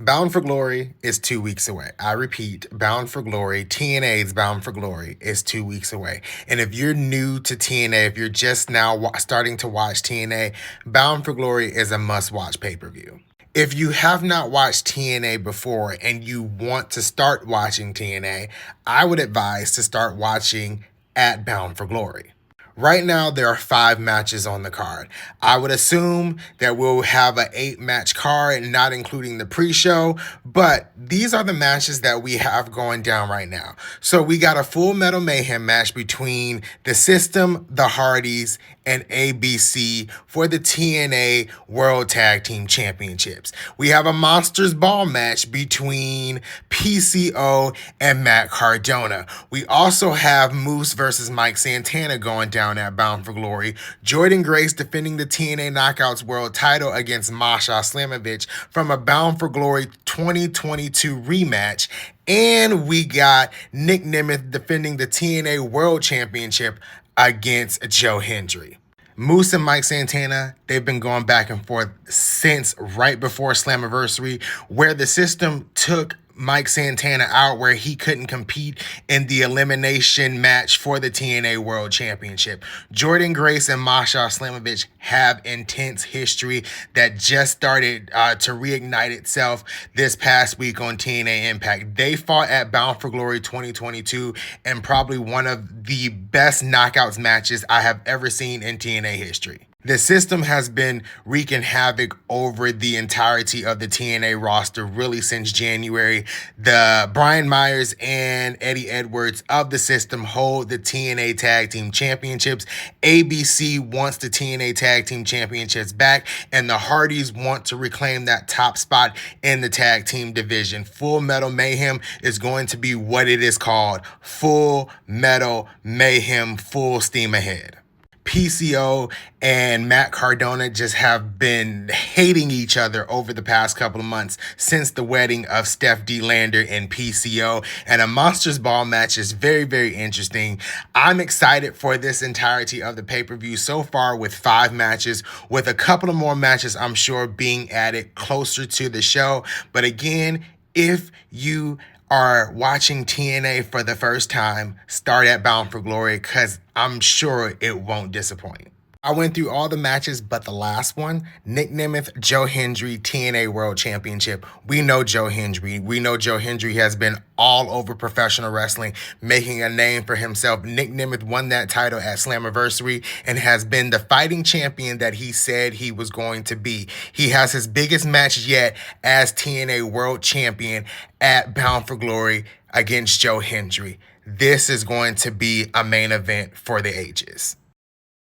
Bound for Glory is 2 weeks away. I repeat, Bound for Glory, TNA's Bound for Glory is 2 weeks away. And if you're new to TNA, if you're just now starting to watch TNA, Bound for Glory is a must-watch pay-per-view. If you have not watched TNA before and you want to start watching TNA, I would advise to start watching at Bound for Glory. Right now, there are 5 matches on the card. I would assume that we'll have an 8-match card, not including the pre-show, but these are the matches that we have going down right now. So we got a Full Metal Mayhem match between the System, the Hardys, and ABC for the TNA World Tag Team Championships. We have a Monsters Ball match between PCO and Matt Cardona. We also have Moose versus Mike Santana going down at Bound for Glory. Jordynne Grace defending the TNA Knockouts World title against Masha Slamovich from a Bound for Glory 2022 rematch. And we got Nick Nemeth defending the TNA World Championship against Joe Hendry. Moose and Mike Santana, they've been going back and forth since right before Slammiversary, where the System took Mike Santana out, where he couldn't compete in the elimination match for the TNA World Championship. Jordynne Grace and Masha Slamovich have intense history that just started to reignite itself this past week on TNA Impact. They fought at Bound for Glory 2022 and probably one of the best knockouts matches I have ever seen in TNA history. The System has been wreaking havoc over the entirety of the TNA roster really since January. The Brian Myers and Eddie Edwards of the System hold the TNA Tag Team Championships. ABC wants the TNA Tag Team Championships back, and the Hardys want to reclaim that top spot in the tag team division. Full Metal Mayhem is going to be what it is called. Full Metal Mayhem, full steam ahead. PCO and Matt Cardona just have been hating each other over the past couple of months since the wedding of Steph D. Lander and PCO, and a Monsters Ball match is very, very interesting. I'm excited for this entirety of the pay-per-view so far with 5 matches, with a couple of more matches I'm sure being added closer to the show. But again, if you are watching TNA for the first time, start at Bound for Glory, because I'm sure it won't disappoint. I went through all the matches but the last one, Nick Nemeth, Joe Hendry, TNA World Championship. We know Joe Hendry. We know Joe Hendry has been all over professional wrestling, making a name for himself. Nick Nemeth won that title at Slammiversary and has been the fighting champion that he said he was going to be. He has his biggest match yet as TNA World Champion at Bound for Glory against Joe Hendry. This is going to be a main event for the ages.